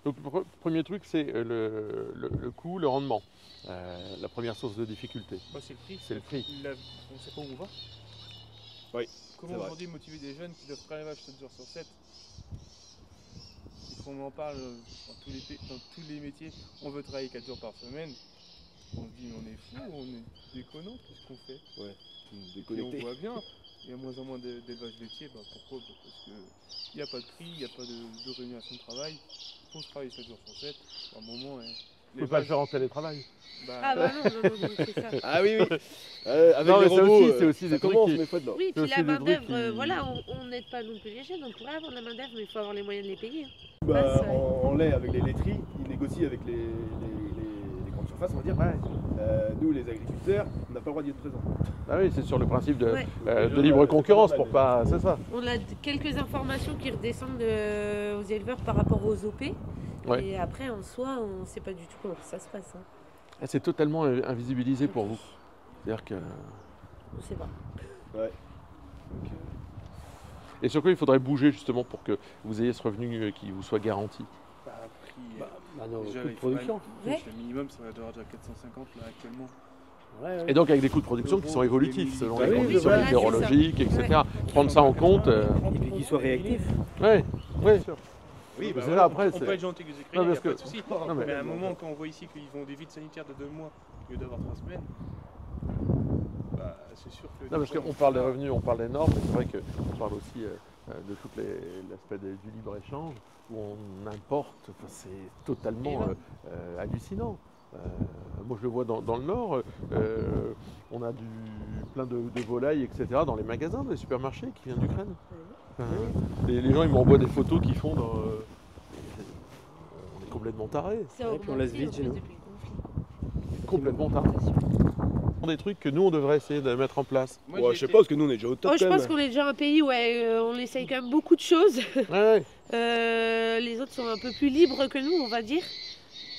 Donc le premier truc, c'est le coût, le rendement. La première source de difficulté. Bah, c'est le prix. C'est le prix. On ne sait pas où on va. Oui. Comment aujourd'hui motiver des jeunes qui doivent travailler 7 jours sur 7? Il faut qu'on en parle dans tous les métiers. On veut travailler 4 jours par semaine. On se dit, mais on est fou, on est déconnant, qu'est-ce qu'on fait? Ouais, Et on voit bien, il y a moins en moins d'élevage laitier. Bah, pourquoi? Bah, parce qu'il n'y a pas de prix, il n'y a pas de rémunération de travail. Il faut se travailler 7 jours sur 7. À un moment, On ne peut pas le faire en télétravail. bah, Ah bah non, c'est ça. Ah oui, oui. Avec Non, les mais ça robots, aussi, c'est aussi ça des trucs commence, qui- mais faut être là. Oui, C'est puis aussi la des main trucs d'œuvre, qui- voilà, on n'aide pas non plus les jeunes, on pourrait avoir de la main d'œuvre, mais il faut avoir les moyens de les payer. Bah, Ouais. en lait, avec les laiteries, ils négocient avec les grandes surfaces, on va dire. Ouais. Nous, les agriculteurs, on n'a pas le droit d'y être présents. Ah oui, c'est sur le principe Ouais. de libre concurrence pour pas. C'est ça. On a quelques informations qui redescendent aux éleveurs par rapport aux OP. Ouais. Et après, en soi, on ne sait pas du tout comment ça se passe. Hein. Ah, c'est totalement invisibilisé pour vous. C'est-à-dire que. On ne sait pas. Ouais. Et sur quoi il faudrait bouger justement pour que vous ayez ce revenu qui vous soit garanti? bah, prix, nos déjà, coûts de il faudrait- production. Ouais. Le minimum, ça va devoir déjà 450 là actuellement. Et donc avec des coûts de production qui sont évolutifs selon Ah les oui, conditions voilà, c'est ça. météorologiques, etc. Ouais. Prendre ça en compte. Et puis qu'ils soient réactifs. Ouais, ouais. Oui, C'est bah ça, voilà, après, on c'est- peut être gentil avec les Non, Ukrainiens, il n'y a parce pas de que- souci. Non, mais- Mais à un moment, quand on voit ici qu'ils font des vides sanitaires de 2 mois au lieu d'avoir 3 semaines, bah, c'est sûr que. Non, parce qu'on parle des revenus, on parle des normes, mais c'est vrai qu'on parle aussi de tout l'aspect du libre-échange, où on importe, enfin, c'est totalement hallucinant. Moi je le vois dans le Nord, on a plein de volailles, etc. dans les magasins, dans les supermarchés qui viennent d'Ukraine. Les gens ils m'envoient des photos qu'ils font dans... on est complètement tarés. Ça a Ouais, puis on laisse augmenté, vite en chez plus, nous. depuis le conflit. Complètement tarés. Des trucs que nous on devrait essayer de mettre en place. Moi, Ouais, j'ai je sais été- pas, parce que nous, on est déjà au top Oh, je quand pense même. qu'on est déjà un pays où on essaye quand même beaucoup de choses. Ouais, Les autres sont un peu plus libres que nous, on va dire.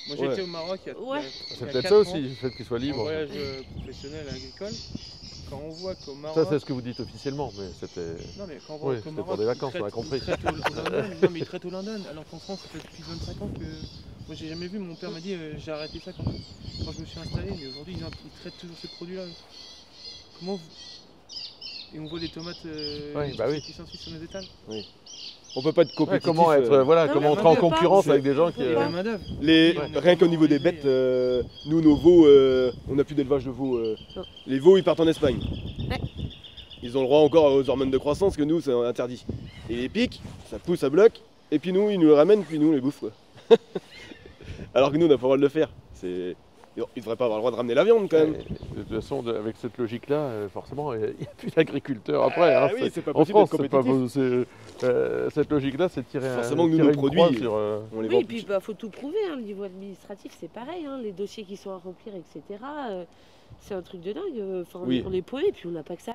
Moi j'ai Ouais. été au Maroc il y a, Ouais. c'est il y a peut-être 4 ça ans, aussi, le fait qu'ils soient en libres. voyage professionnel agricole. Quand on voit qu'au Maroc. Ça c'est ce que vous dites officiellement, mais c'était... Non mais quand on voit Oui, qu'au c'était pour Maroc, des vacances, ils on a traitent- compris. ils traitent au London. Non mais ils traitent au London, alors qu'en France ça fait depuis 25 ans que. Moi j'ai jamais vu, mon père m'a dit j'ai arrêté ça quand je me suis installé, mais aujourd'hui ils traitent toujours ces produits-là. Comment vous. Et on voit des tomates Oui, bah oui. qui s'ensuivent sur nos étals. On peut pas être Ouais, compétitif. comment être, voilà, Non, comment mais entrer on en peut pas. concurrence avec des gens qui... peut Et pas. la main d'œuvre. Rien qu'au niveau des bêtes, nous, nos veaux, on n'a plus d'élevage de veaux. Non. Les veaux, ils partent en Espagne. Ouais. Ils ont le droit encore aux hormones de croissance, que nous, c'est interdit. Et les pics, ça pousse à bloc, et puis nous, ils nous le ramènent, puis nous, on les bouffe. Quoi. Alors que nous, on n'a pas le droit de le faire. Ils devraient pas avoir le droit de ramener la viande, quand même. De toute façon, avec cette logique-là, forcément, il n'y a plus d'agriculteurs après. Hein, oui, c'est pas en possible France, d'être c'est pas compétitif. cette logique-là, c'est de tirer, Forcément que nous, tirer nos une produits, croix sur... On les Oui, vend et puis il faut tout prouver, hein. Le niveau administratif c'est pareil, hein. Les dossiers qui sont à remplir, etc. C'est un truc de dingue. Enfin, Oui. on est paumé, puis on n'a pas que ça.